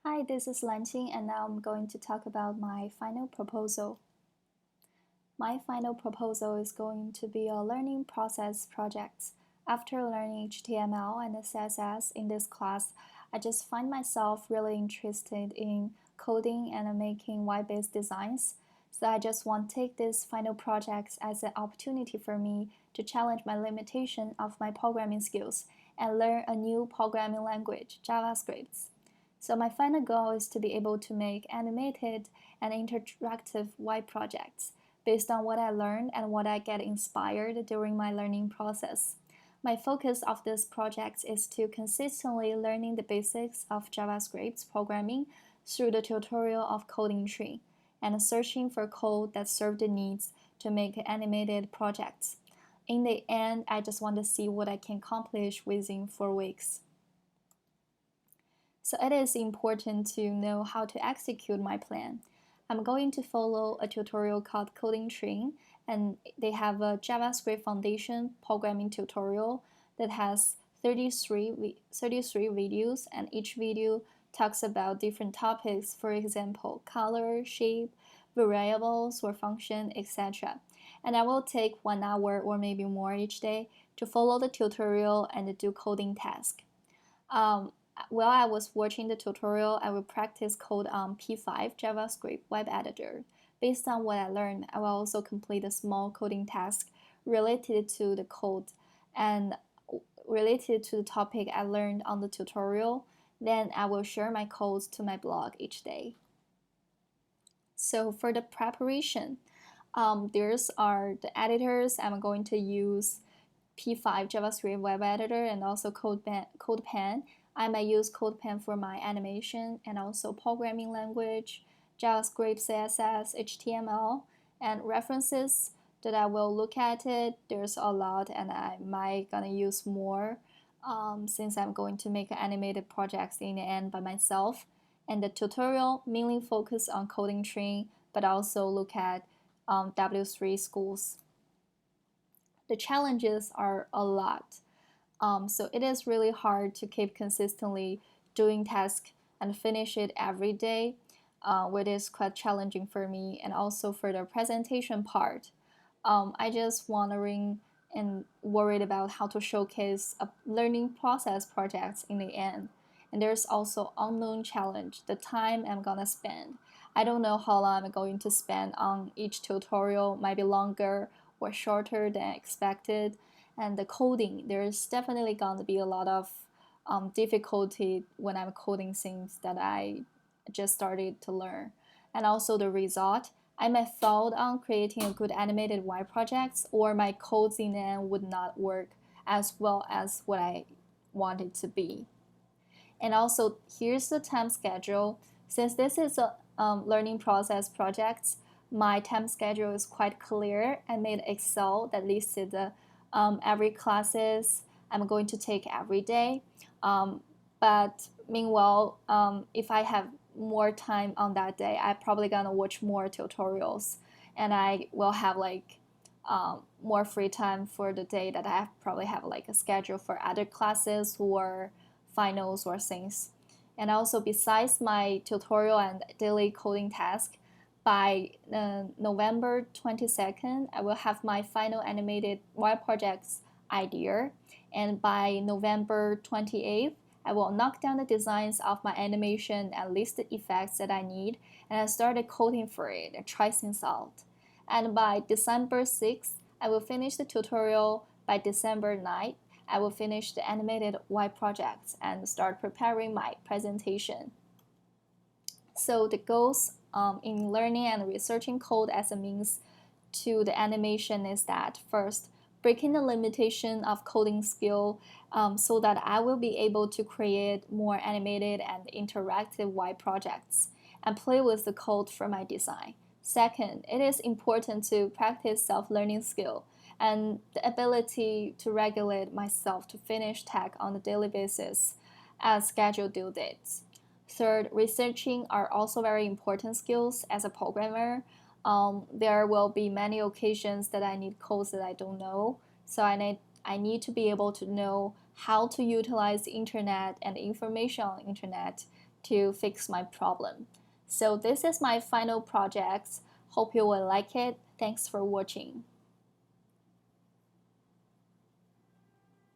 Hi, this is Lanqing, and now I'm going to talk about my final proposal. My final proposal is going to be a learning process project. After learning HTML and CSS in this class, I just find myself really interested in coding and making web-based designs. So I just want to take this final project as an opportunity for me to challenge my limitation of my programming skills and learn a new programming language, JavaScript. So my final goal is to be able to make animated and interactive web projects based on what I learned and what I get inspired during my learning process. My focus of this project is to consistently learning the basics of JavaScript programming through the tutorial of Coding Tree and searching for code that serve the needs to make animated projects. In the end, I just want to see what I can accomplish within 4 weeks. So it is important to know how to execute my plan. I'm going to follow a tutorial called Coding Tree, and they have a JavaScript Foundation programming tutorial that has 33 videos, and each video talks about different topics, for example, color, shape, variables or function, etc. And I will take 1 hour or maybe more each day to follow the tutorial and do coding task. While I was watching the tutorial, I will practice code on P5 JavaScript web editor. Based on what I learned, I will also complete a small coding task related to the code and related to the topic I learned on the tutorial. Then I will share my codes to my blog each day. So for the preparation, these are the editors I'm going to use: P5 JavaScript web editor and also CodePen. I might use CodePen for my animation and also programming language, JavaScript, CSS, HTML, and references that I will look at it. There's a lot, and I might gonna use more since I'm going to make animated projects in the end by myself. And the tutorial mainly focus on Coding Tree, but also look at W3 schools. The challenges are a lot. So it is really hard to keep consistently doing tasks and finish it every day, which is quite challenging for me. And also for the presentation part, I just wondering and worried about how to showcase a learning process projects in the end. And there's also unknown challenge, the time I'm gonna spend. I don't know how long I'm going to spend on each tutorial, might be longer or shorter than expected. And the coding, there's definitely going to be a lot of difficulty when I'm coding things that I just started to learn. And also the result, I might fail on creating a good animated web projects, or my codes in the end would not work as well as what I want it to be. And also here's the time schedule. Since this is a learning process project, my time schedule is quite clear. I made Excel that listed the every classes I'm going to take every day. But meanwhile, if I have more time on that day, I'm probably gonna watch more tutorials, and I will have like more free time for the day that I probably have like a schedule for other classes or finals or things. And also besides my tutorial and daily coding task, by November 22nd, I will have my final animated web projects idea. And by November 28th, I will knock down the designs of my animation and list the effects that I need, and I started coding for it and try things out. And by December 6th, I will finish the tutorial. By December 9th, I will finish the animated web projects and start preparing my presentation. So the goals in learning and researching code as a means to the animation is that first, breaking the limitation of coding skill so that I will be able to create more animated and interactive web projects and play with the code for my design. Second, it is important to practice self-learning skill and the ability to regulate myself to finish tasks on a daily basis as scheduled due dates. Third, researching are also very important skills as a programmer. There will be many occasions that I need codes that I don't know, so I need to be able to know how to utilize the internet and information on the internet to fix my problem. So this is my final project. Hope you will like it. Thanks for watching.